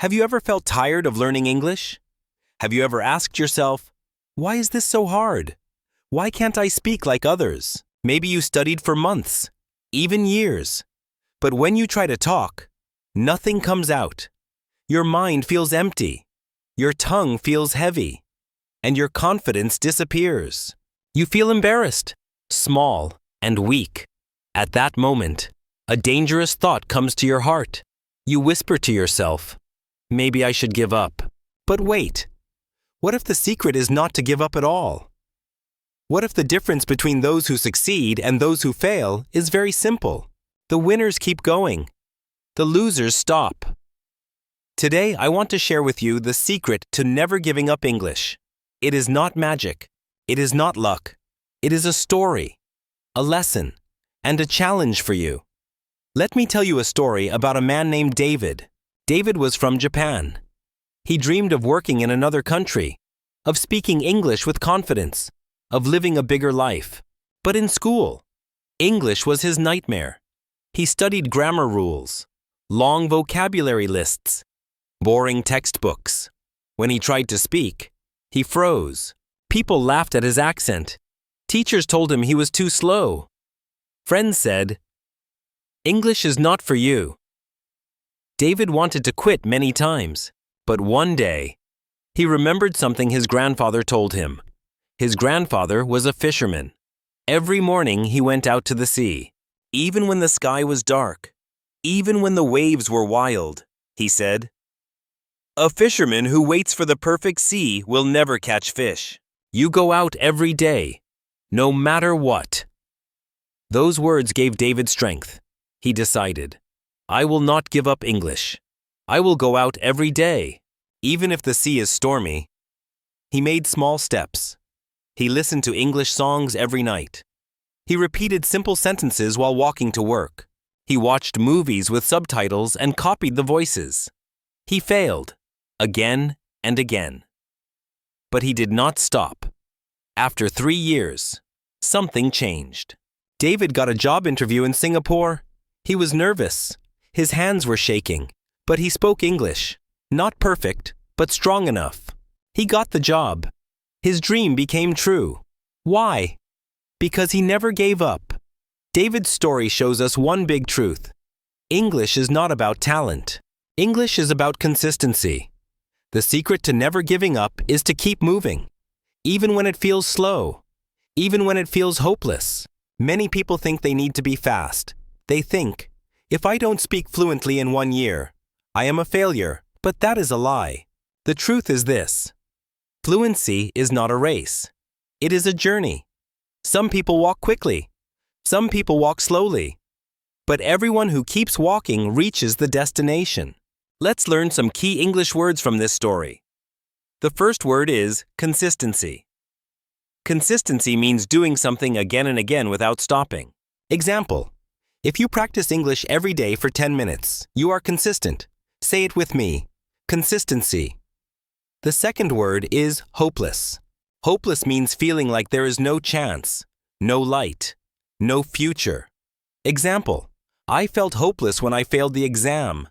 Have you ever felt tired of learning English? Have you ever asked yourself, why is this so hard? Why can't I speak like others? Maybe you studied for months, even years. But when you try to talk, nothing comes out. Your mind feels empty. Your tongue feels heavy. And your confidence disappears. You feel embarrassed, small, and weak. At that moment, a dangerous thought comes to your heart. You whisper to yourself, maybe I should give up. But wait, what if the secret is not to give up at all? What if the difference between those who succeed and those who fail is very simple? The winners keep going. The losers stop. Today, I want to share with you the secret to never giving up English. It is not magic. It is not luck. It is a story, a lesson, and a challenge for you. Let me tell you a story about a man named David. David was from Japan. He dreamed of working in another country, of speaking English with confidence, of living a bigger life. But in school, English was his nightmare. He studied grammar rules, long vocabulary lists, boring textbooks. When he tried to speak, he froze. People laughed at his accent. Teachers told him he was too slow. Friends said, "English is not for you." David wanted to quit many times, but one day, he remembered something his grandfather told him. His grandfather was a fisherman. Every morning he went out to the sea. Even when the sky was dark, even when the waves were wild, he said, "A fisherman who waits for the perfect sea will never catch fish. You go out every day, no matter what." Those words gave David strength. He decided, I will not give up English. I will go out every day, even if the sea is stormy. He made small steps. He listened to English songs every night. He repeated simple sentences while walking to work. He watched movies with subtitles and copied the voices. He failed, again and again. But he did not stop. After 3 years, something changed. David got a job interview in Singapore. He was nervous. His hands were shaking, but he spoke English. Not perfect, but strong enough. He got the job. His dream became true. Why? Because he never gave up. David's story shows us one big truth. English is not about talent. English is about consistency. The secret to never giving up is to keep moving, even when it feels slow, even when it feels hopeless. Many people think they need to be fast. They think, if I don't speak fluently in 1 year, I am a failure. But that is a lie. The truth is this. Fluency is not a race. It is a journey. Some people walk quickly. Some people walk slowly. But everyone who keeps walking reaches the destination. Let's learn some key English words from this story. The first word is consistency. Consistency means doing something again and again without stopping. Example, if you practice English every day for 10 minutes, you are consistent. Say it with me. Consistency. The second word is hopeless. Hopeless means feeling like there is no chance, no light, no future. Example, I felt hopeless when I failed the exam.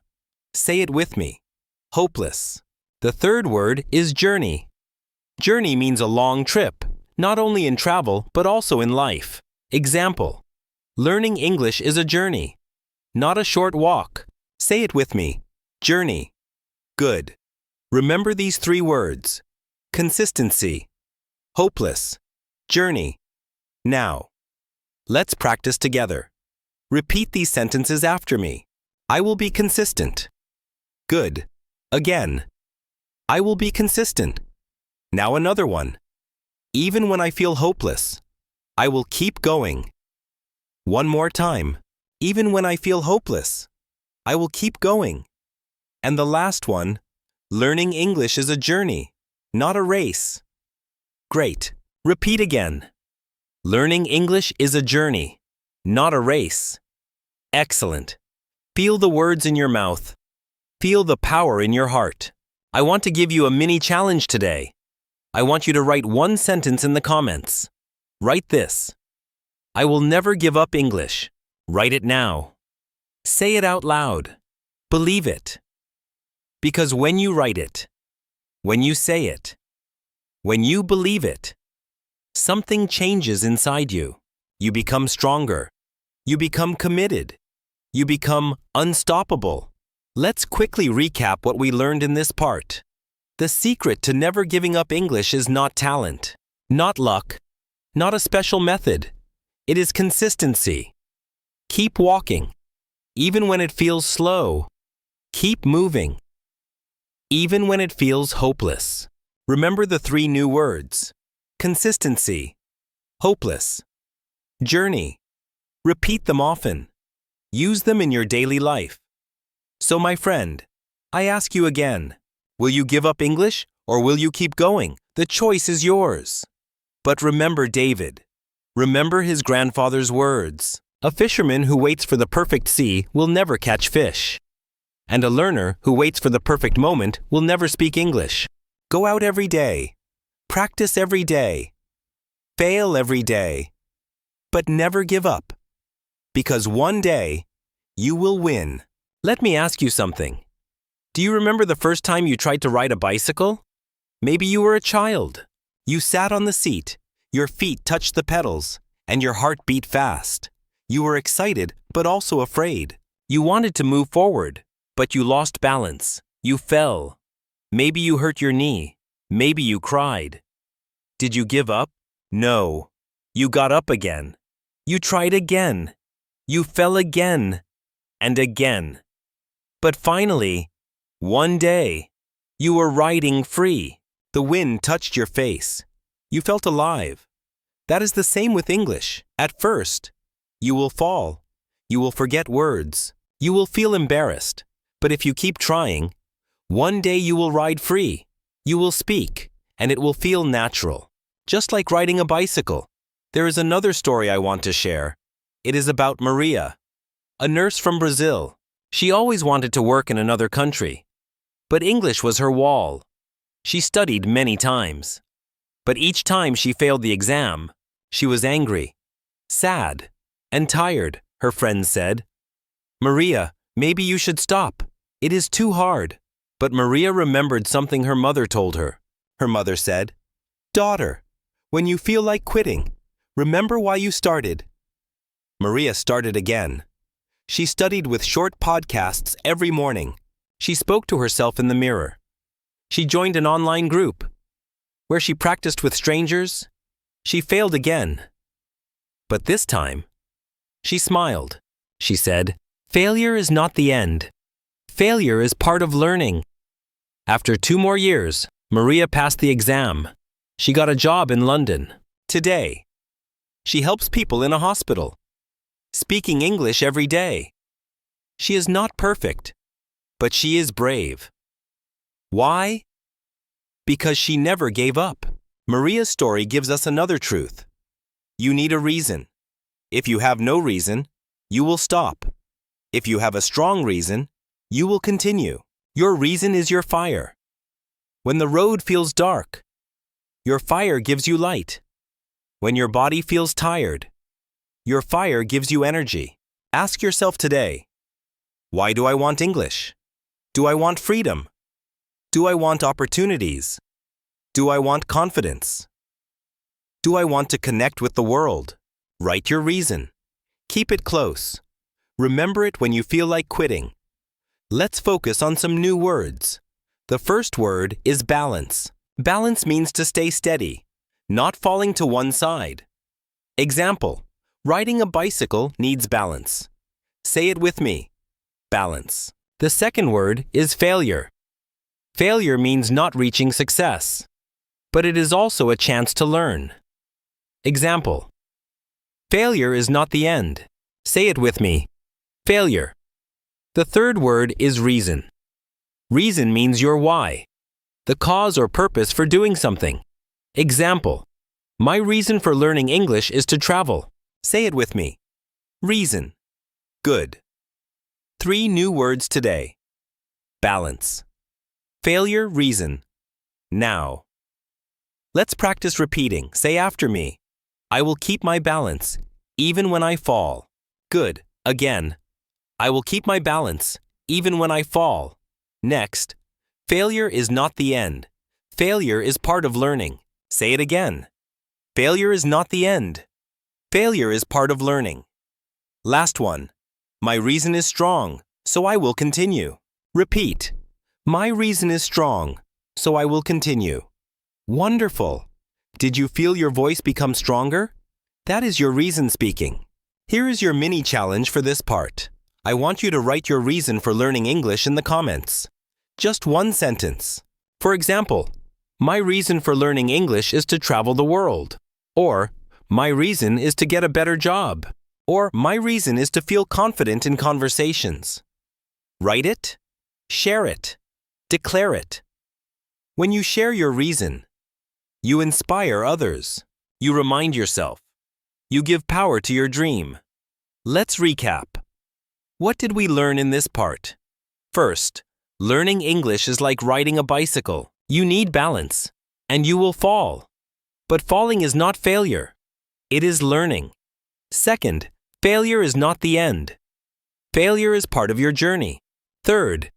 Say it with me. Hopeless. The third word is journey. Journey means a long trip, not only in travel, but also in life. Example, learning English is a journey, not a short walk. Say it with me. Journey. Good. Remember these 3 words. Consistency. Hopeless. Journey. Now, let's practice together. Repeat these sentences after me. I will be consistent. Good. Again. I will be consistent. Now another one. Even when I feel hopeless, I will keep going. One more time. Even when I feel hopeless, I will keep going. And the last one, learning English is a journey, not a race. Great. Repeat again. Learning English is a journey, not a race. Excellent. Feel the words in your mouth. Feel the power in your heart. I want to give you a mini challenge today. I want you to write 1 sentence in the comments. Write this. I will never give up English. Write it now. Say it out loud. Believe it. Because when you write it, when you say it, when you believe it, something changes inside you. You become stronger. You become committed. You become unstoppable. Let's quickly recap what we learned in this part. The secret to never giving up English is not talent, not luck, not a special method. It is consistency. Keep walking. Even when it feels slow. Keep moving. Even when it feels hopeless. Remember the 3 new words. Consistency. Hopeless. Journey. Repeat them often. Use them in your daily life. So my friend, I ask you again, will you give up English or will you keep going? The choice is yours. But remember David. Remember his grandfather's words. A fisherman who waits for the perfect sea will never catch fish. And a learner who waits for the perfect moment will never speak English. Go out every day. Practice every day. Fail every day. But never give up. Because one day, you will win. Let me ask you something. Do you remember the first time you tried to ride a bicycle? Maybe you were a child. You sat on the seat, your feet touched the pedals, and your heart beat fast. You were excited, but also afraid. You wanted to move forward, but you lost balance. You fell. Maybe you hurt your knee. Maybe you cried. Did you give up? No. You got up again. You tried again. You fell again and again. But finally, one day, you were riding free. The wind touched your face. You felt alive. That is the same with English. At first, you will fall. You will forget words. You will feel embarrassed. But if you keep trying, one day you will ride free. You will speak, and it will feel natural. Just like riding a bicycle. There is another story I want to share. It is about Maria, a nurse from Brazil. She always wanted to work in another country. But English was her wall. She studied many times. But each time she failed the exam, she was angry, sad, and tired, her friends said. Maria, maybe you should stop. It is too hard. But Maria remembered something her mother told her. Her mother said, "Daughter, when you feel like quitting, remember why you started." Maria started again. She studied with short podcasts every morning. She spoke to herself in the mirror. She joined an online group where she practiced with strangers. She failed again. But this time, she smiled. She said, "Failure is not the end. Failure is part of learning." After 2 more years, Maria passed the exam. She got a job in London. Today, she helps people in a hospital, speaking English every day. She is not perfect, but she is brave. Why? Because she never gave up. Maria's story gives us another truth. You need a reason. If you have no reason, you will stop. If you have a strong reason, you will continue. Your reason is your fire. When the road feels dark, your fire gives you light. When your body feels tired, your fire gives you energy. Ask yourself today, why do I want English? Do I want freedom? Do I want opportunities? Do I want confidence? Do I want to connect with the world? Write your reason. Keep it close. Remember it when you feel like quitting. Let's focus on some new words. The first word is balance. Balance means to stay steady, not falling to one side. Example, riding a bicycle needs balance. Say it with me. Balance. The second word is failure. Failure means not reaching success, but it is also a chance to learn. Example, failure is not the end. Say it with me. Failure. The third word is reason. Reason means your why, the cause or purpose for doing something. Example, my reason for learning English is to travel. Say it with me. Reason. Good. 3 new words today. Balance. Failure, reason. Now. Let's practice repeating. Say after me. I will keep my balance, even when I fall. Good. Again. I will keep my balance, even when I fall. Next. Failure is not the end. Failure is part of learning. Say it again. Failure is not the end. Failure is part of learning. Last one. My reason is strong, so I will continue. Repeat. My reason is strong, so I will continue. Wonderful. Did you feel your voice become stronger? That is your reason speaking. Here is your mini challenge for this part. I want you to write your reason for learning English in the comments. Just one sentence. For example, my reason for learning English is to travel the world. Or, my reason is to get a better job. Or, my reason is to feel confident in conversations. Write it, share it, declare it. When you share your reason, you inspire others. You remind yourself. You give power to your dream. Let's recap. What did we learn in this part? First, learning English is like riding a bicycle. You need balance, and you will fall. But falling is not failure. It is learning. Second, failure is not the end. Failure is part of your journey. Third,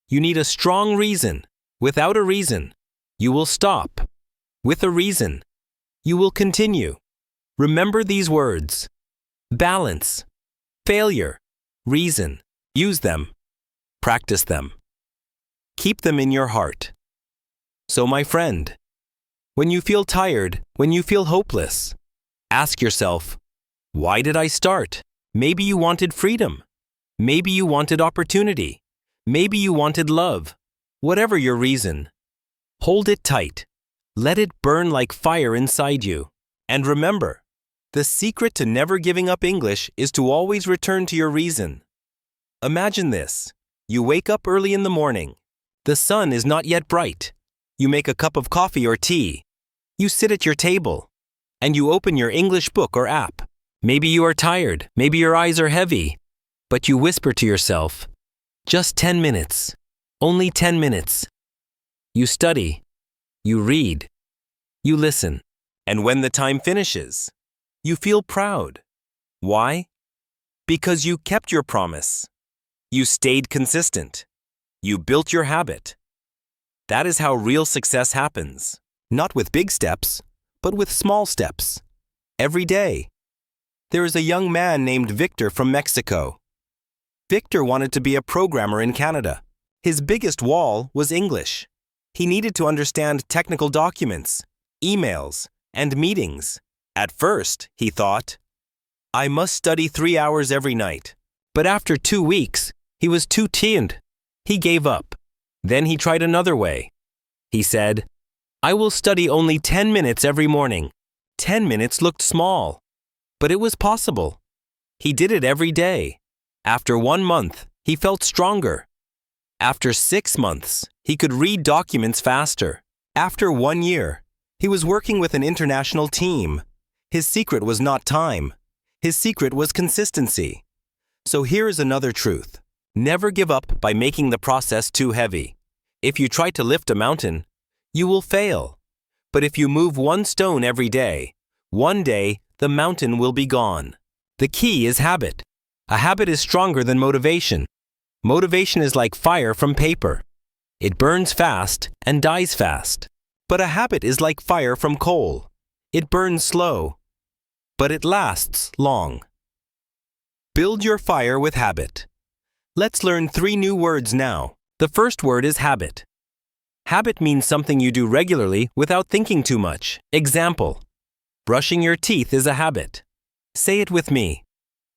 you need a strong reason. Without a reason, you will stop. With a reason, you will continue. Remember these words: balance, failure, reason. Use them. Practice them. Keep them in your heart. So, my friend, when you feel tired, when you feel hopeless, ask yourself, why did I start? Maybe you wanted freedom. Maybe you wanted opportunity. Maybe you wanted love. Whatever your reason, hold it tight. Let it burn like fire inside you. And remember, the secret to never giving up English is to always return to your reason. Imagine this. You wake up early in the morning. The sun is not yet bright. You make a cup of coffee or tea. You sit at your table, and you open your English book or app. Maybe you are tired. Maybe your eyes are heavy. But you whisper to yourself, just 10 minutes. Only 10 minutes. You study. You read. You listen. And when the time finishes, you feel proud. Why? Because you kept your promise. You stayed consistent. You built your habit. That is how real success happens. Not with big steps, but with small steps. Every day. There is a young man named Victor from Mexico. Victor wanted to be a programmer in Canada. His biggest wall was English. He needed to understand technical documents, emails, and meetings. At first, he thought, I must study 3 hours every night. But after 2 weeks, he was too tired. He gave up. Then he tried another way. He said, I will study only 10 minutes every morning. 10 minutes looked small, but it was possible. He did it every day. After 1 month, he felt stronger. After 6 months, he could read documents faster. After 1 year, he was working with an international team. His secret was not time. His secret was consistency. So here is another truth. Never give up by making the process too heavy. If you try to lift a mountain, you will fail. But if you move 1 stone every day, one day the mountain will be gone. The key is habit. A habit is stronger than motivation. Motivation is like fire from paper. It burns fast and dies fast. But a habit is like fire from coal. It burns slow, but it lasts long. Build your fire with habit. Let's learn 3 new words now. The first word is habit. Habit means something you do regularly without thinking too much. Example, brushing your teeth is a habit. Say it with me.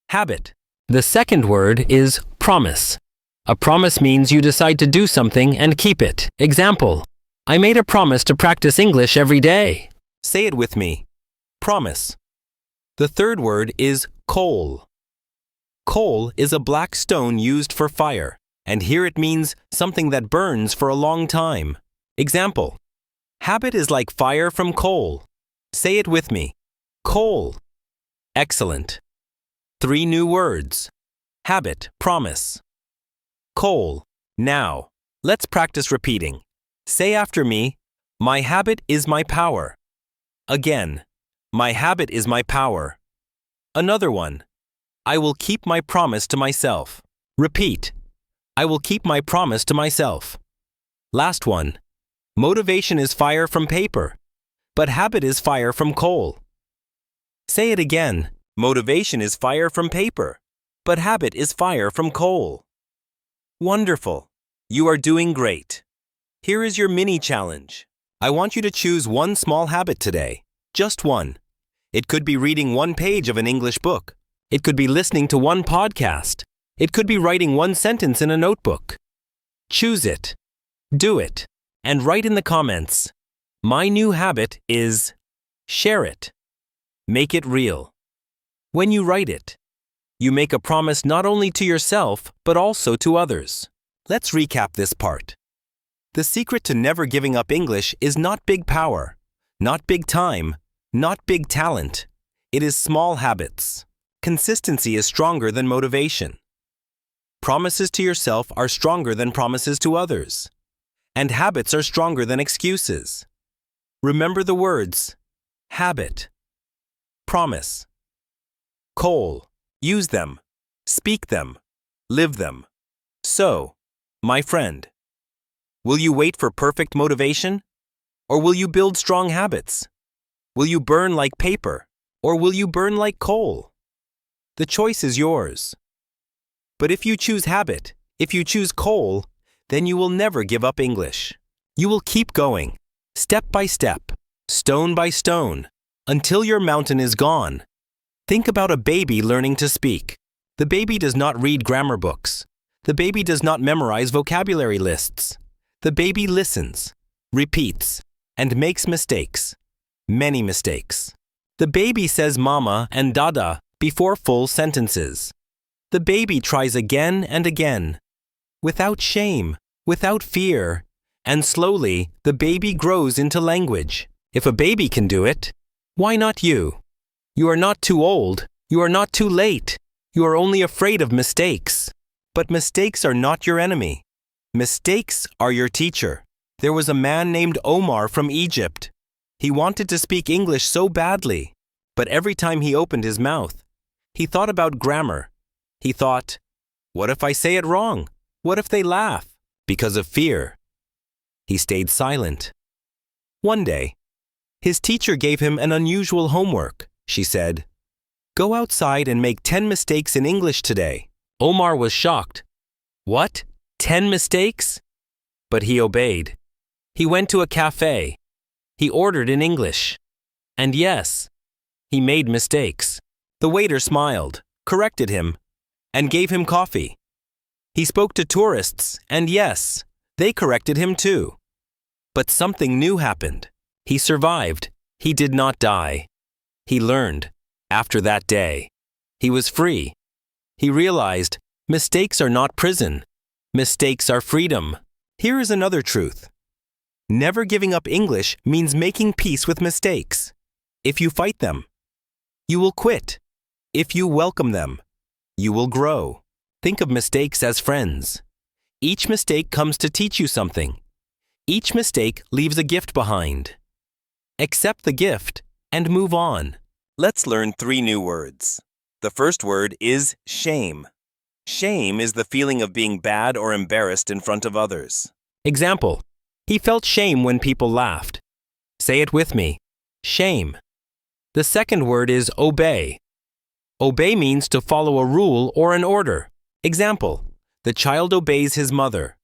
Habit. The second word is promise. A promise means you decide to do something and keep it. Example, I made a promise to practice English every day. Say it with me. Promise. The third word is coal. Coal is a black stone used for fire, and here it means something that burns for a long time. Example, habit is like fire from coal. Say it with me. Coal. Excellent. 3 new words. Habit, promise. Coal. Now, let's practice repeating. Say after me, my habit is my power. Again, my habit is my power. Another one, I will keep my promise to myself. Repeat, I will keep my promise to myself. Last one. Motivation is fire from paper, but habit is fire from coal. Say it again. Motivation is fire from paper, but habit is fire from coal. Wonderful. You are doing great. Here is your mini challenge. I want you to choose one small habit today. Just one. It could be reading one page of an English book. It could be listening to one podcast. It could be writing one sentence in a notebook. Choose it. Do it. And write in the comments. My new habit is share it. Make it real. When you write it, you make a promise not only to yourself, but also to others. Let's recap this part. The secret to never giving up English is not big power, not big time, not big talent. It is small habits. Consistency is stronger than motivation. Promises to yourself are stronger than promises to others. And habits are stronger than excuses. Remember the words: habit, promise, coal. Use them, speak them, live them. So, my friend, will you wait for perfect motivation? Or will you build strong habits? Will you burn like paper? Or will you burn like coal? The choice is yours. But if you choose habit, if you choose coal, then you will never give up English. You will keep going, step by step, stone by stone, until your mountain is gone. Think about a baby learning to speak. The baby does not read grammar books. The baby does not memorize vocabulary lists. The baby listens, repeats, and makes mistakes. Many mistakes. The baby says mama and dada before full sentences. The baby tries again and again, without shame, without fear, and slowly the baby grows into language. If a baby can do it, why not you? You are not too old. You are not too late. You are only afraid of mistakes. But mistakes are not your enemy. Mistakes are your teacher. There was a man named Omar from Egypt. He wanted to speak English so badly, but every time he opened his mouth, he thought about grammar. He thought, what if I say it wrong? What if they laugh? Because of fear. He stayed silent. One day, his teacher gave him an unusual homework. She said, "Go outside and make 10 mistakes in English today." Omar was shocked. What? 10 mistakes? But he obeyed. He went to a cafe. He ordered in English. And yes, he made mistakes. The waiter smiled, corrected him, and gave him coffee. He spoke to tourists, and yes, they corrected him too. But something new happened. He survived. He did not die. He learned. After that day, he was free. He realized mistakes are not prison. Mistakes are freedom. Here is another truth. Never giving up English means making peace with mistakes. If you fight them, you will quit. If you welcome them, you will grow. Think of mistakes as friends. Each mistake comes to teach you something. Each mistake leaves a gift behind. Accept the gift and move on. Let's learn 3 new words. The first word is shame. Shame is the feeling of being bad or embarrassed in front of others. Example, he felt shame when people laughed. Say it with me. Shame. The second word is obey. Obey means to follow a rule or an order. Example, the child obeys his mother.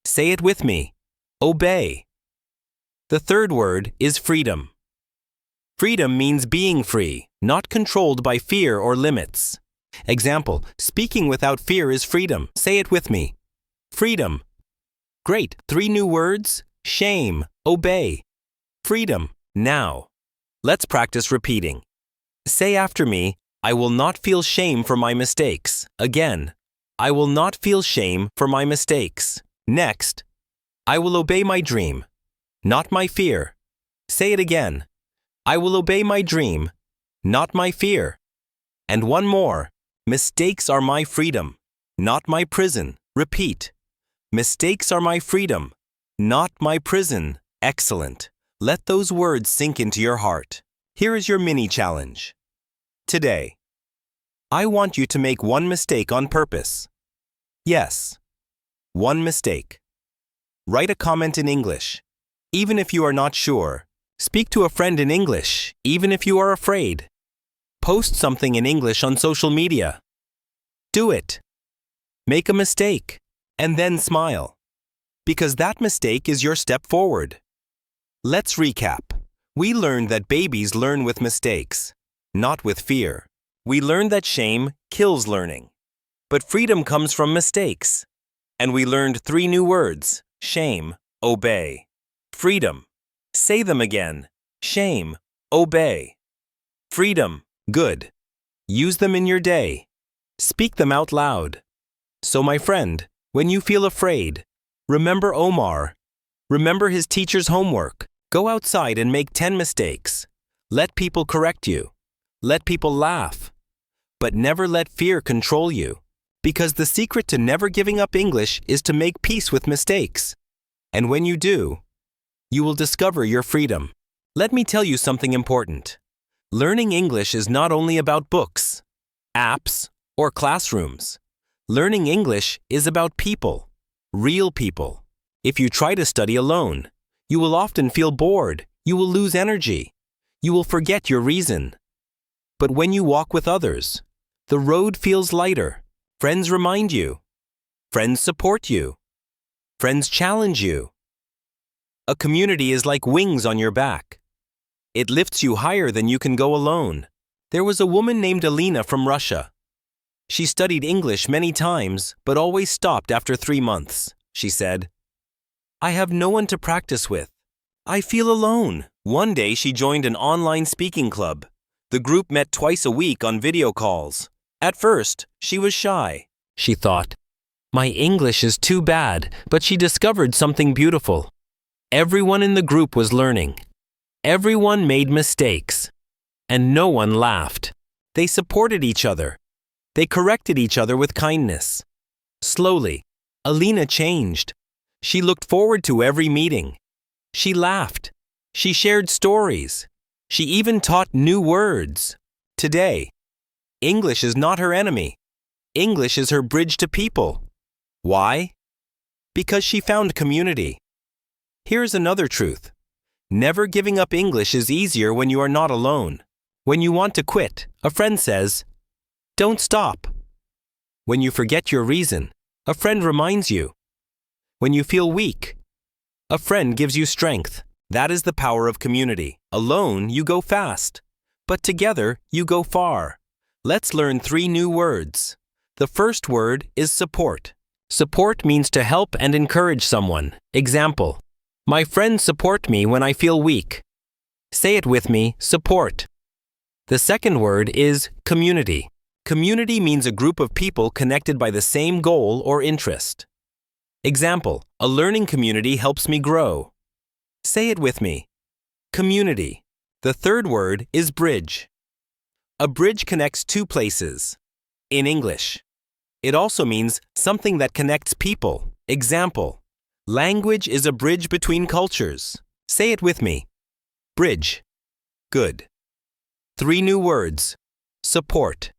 Say it with me. Obey. The third word is freedom. Freedom means being free, not controlled by fear or limits. Example, speaking without fear is freedom. Say it with me. Freedom. Great. 3 new words. Shame. Obey. Freedom. Now, let's practice repeating. Say after me, I will not feel shame for my mistakes. Again, I will not feel shame for my mistakes. Next, I will obey my dream, not my fear. Say it again. I will obey my dream, not my fear. And one more. Mistakes are my freedom, not my prison. Repeat. Mistakes are my freedom, not my prison. Excellent. Let those words sink into your heart. Here is your mini challenge. Today, I want you to make one mistake on purpose. Yes, one mistake. Write a comment in English, even if you are not sure. Speak to a friend in English, even if you are afraid. Post something in English on social media. Do it. Make a mistake, and then smile. Because that mistake is your step forward. Let's recap. We learned that babies learn with mistakes, not with fear. We learned that shame kills learning. But freedom comes from mistakes. And we learned 3 new words: shame, obey. Freedom. Say them again. Shame, obey. Freedom, good. Use them in your day. Speak them out loud. So my friend, when you feel afraid, remember Omar. Remember his teacher's homework. Go outside and make 10 mistakes. Let people correct you. Let people laugh. But never let fear control you. Because the secret to never giving up English is to make peace with mistakes. And when you do, you will discover your freedom. Let me tell you something important. Learning English is not only about books, apps, or classrooms. Learning English is about people, real people. If you try to study alone, you will often feel bored. You will lose energy. You will forget your reason. But when you walk with others, the road feels lighter. Friends remind you. Friends support you. Friends challenge you. A community is like wings on your back. It lifts you higher than you can go alone. There was a woman named Alina from Russia. She studied English many times, but always stopped after 3 months. She said, "I have no one to practice with. I feel alone." One day she joined an online speaking club. The group met twice a week on video calls. At first, she was shy. She thought, "My English is too bad," but she discovered something beautiful. Everyone in the group was learning. Everyone made mistakes. And no one laughed. They supported each other. They corrected each other with kindness. Slowly, Alina changed. She looked forward to every meeting. She laughed. She shared stories. She even taught new words. Today, English is not her enemy. English is her bridge to people. Why? Because she found community. Here's another truth. Never giving up English is easier when you are not alone. When you want to quit, a friend says, "Don't stop." When you forget your reason, a friend reminds you. When you feel weak, a friend gives you strength. That is the power of community. Alone, you go fast. But together, you go far. Let's learn 3 new words. The first word is support. Support means to help and encourage someone. Example, my friends support me when I feel weak. Say it with me, support. The second word is community. Community means a group of people connected by the same goal or interest. Example, a learning community helps me grow. Say it with me, community. The third word is bridge. A bridge connects 2 places. In English, it also means something that connects people. Example, language is a bridge between cultures. Say it with me, bridge. Good. 3 new words, support,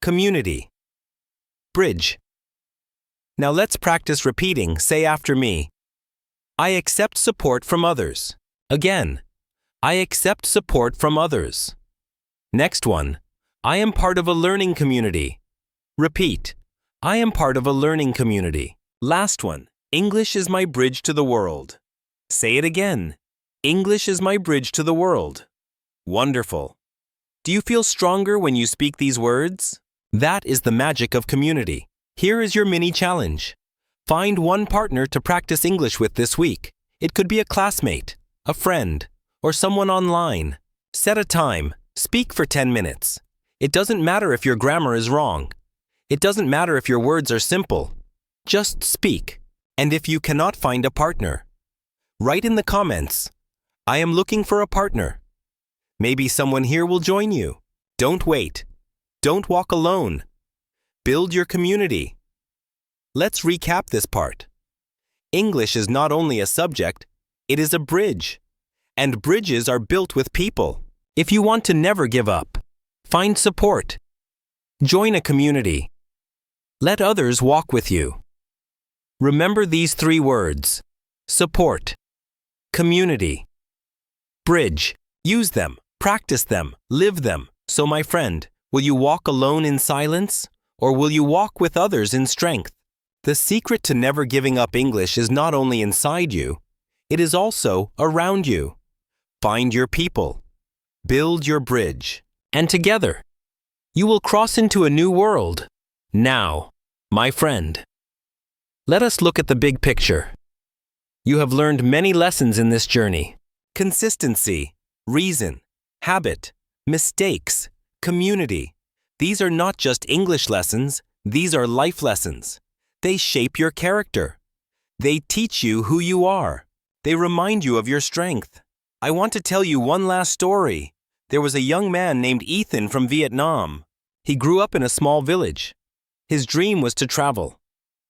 community, bridge. Now let's practice repeating. Say after me. I accept support from others. Again, I accept support from others. Next one, I am part of a learning community. Repeat, I am part of a learning community. Last one, English is my bridge to the world. Say it again, English is my bridge to the world. Wonderful. Do you feel stronger when you speak these words? That is the magic of community. Here is your mini challenge. Find one partner to practice English with this week. It could be a classmate, a friend, or someone online. Set a time. Speak for 10 minutes. It doesn't matter if your grammar is wrong. It doesn't matter if your words are simple. Just speak. And if you cannot find a partner, write in the comments, I am looking for a partner. Maybe someone here will join you. Don't wait. Don't walk alone. Build your community. Let's recap this part. English is not only a subject, it is a bridge. And bridges are built with people. If you want to never give up, find support. Join a community. Let others walk with you. Remember these 3 words: support, community, bridge. Use them, practice them, live them. So my friend, will you walk alone in silence, or will you walk with others in strength? The secret to never giving up English is not only inside you, it is also around you. Find your people, build your bridge, and together, you will cross into a new world. Now, my friend, let us look at the big picture. You have learned many lessons in this journey. Consistency, reason, habit, mistakes, community. These are not just English lessons, these are life lessons. They shape your character. They teach you who you are. They remind you of your strength. I want to tell you one last story. There was a young man named Ethan from Vietnam. He grew up in a small village. His dream was to travel,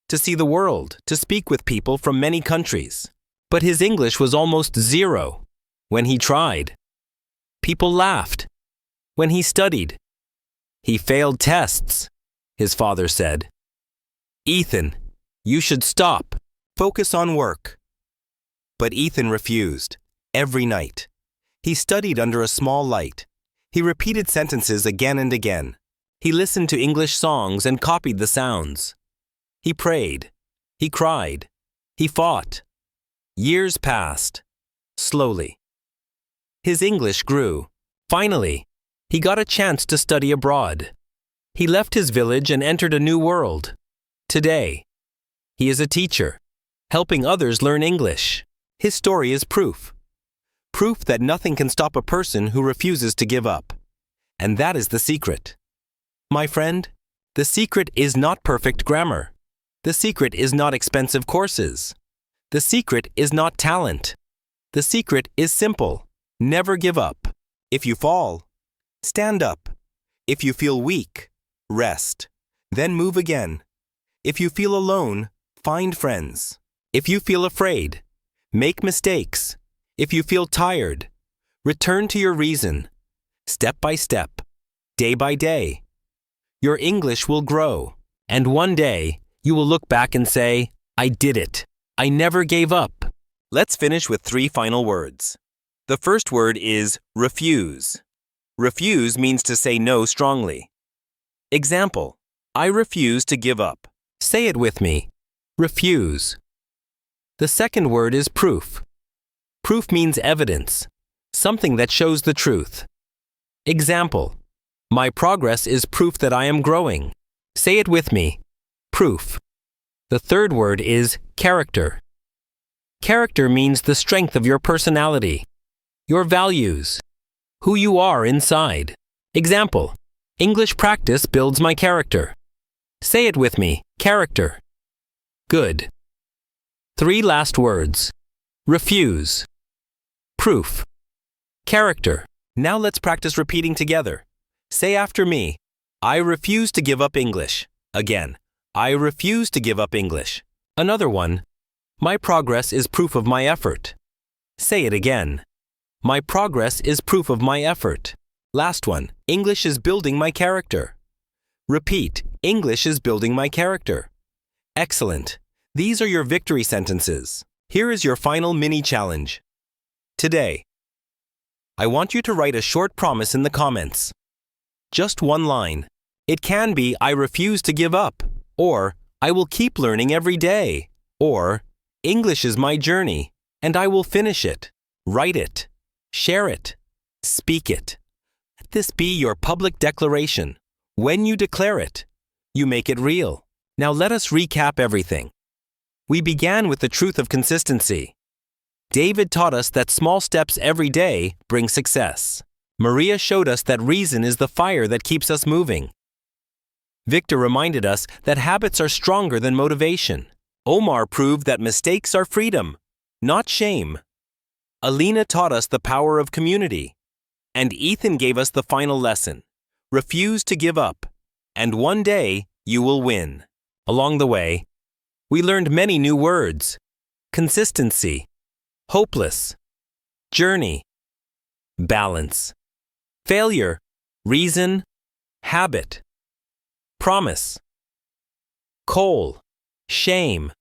to see the world, to speak with people from many countries. But his English was almost zero. When he tried, people laughed. When he studied, he failed tests. His father said, "Ethan, you should stop. Focus on work." But Ethan refused. Every night, he studied under a small light. He repeated sentences again and again. He listened to English songs and copied the sounds. He prayed. He cried. He fought. Years passed. Slowly. His English grew. Finally, he got a chance to study abroad. He left his village and entered a new world. Today, he is a teacher, helping others learn English. His story is proof. Proof that nothing can stop a person who refuses to give up. And that is the secret. My friend, the secret is not perfect grammar. The secret is not expensive courses. The secret is not talent. The secret is simple. Never give up. If you fall, stand up. If you feel weak, rest. Then move again. If you feel alone, find friends. If you feel afraid, make mistakes. If you feel tired, return to your reason. Step by step, day by day. Your English will grow, and one day you will look back and say, "I did it. I never gave up." Let's finish with 3 final words. The first word is refuse. Refuse means to say no strongly. Example, I refuse to give up. Say it with me. Refuse. The second word is proof. Proof means evidence, something that shows the truth. Example, my progress is proof that I am growing. Say it with me. Proof. The third word is character. Character means the strength of your personality, your values, who you are inside. Example, English practice builds my character. Say it with me. Character. Good. 3 last words. Refuse. Proof. Character. Now let's practice repeating together. Say after me. I refuse to give up English. Again. I refuse to give up English. Another one. My progress is proof of my effort. Say it again. My progress is proof of my effort. Last one. English is building my character. Repeat. English is building my character. Excellent. These are your victory sentences. Here is your final mini challenge. Today, I want you to write a short promise in the comments. Just one line. It can be, I refuse to give up, or I will keep learning every day, or English is my journey, and I will finish it. Write it. Share it. Speak it. Let this be your public declaration. When you declare it, you make it real. Now let us recap everything. We began with the truth of consistency. David taught us that small steps every day bring success. Maria showed us that reason is the fire that keeps us moving. Victor reminded us that habits are stronger than motivation. Omar proved that mistakes are freedom, not shame. Alina taught us the power of community. And Ethan gave us the final lesson. Refuse to give up, and one day you will win. Along the way, we learned many new words. Consistency, hopeless, journey, balance, failure, reason, habit, promise, coal, shame,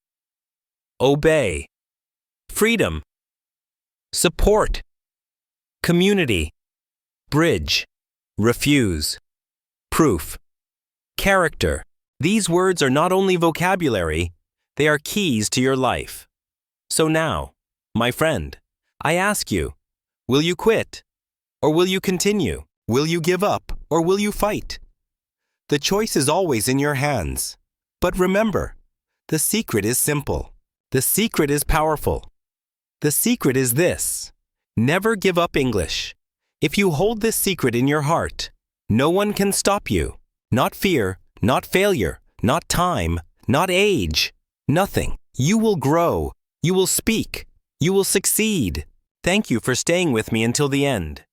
obey, freedom, support, community, bridge, refuse, proof, character. These words are not only vocabulary, they are keys to your life. So now, my friend, I ask you, will you quit? Or will you continue? Will you give up? Or will you fight? The choice is always in your hands. But remember, the secret is simple. The secret is powerful. The secret is this: never give up English. If you hold this secret in your heart, no one can stop you. Not fear, not failure, not time, not age, nothing. You will grow. You will speak. You will succeed. Thank you for staying with me until the end.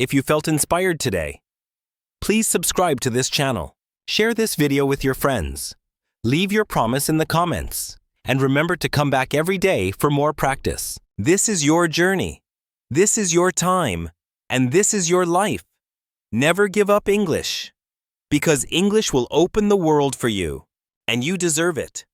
If you felt inspired today, please subscribe to this channel. Share this video with your friends. Leave your promise in the comments. And remember to come back every day for more practice. This is your journey. This is your time. And this is your life. Never give up English. Because English will open the world for you. And you deserve it.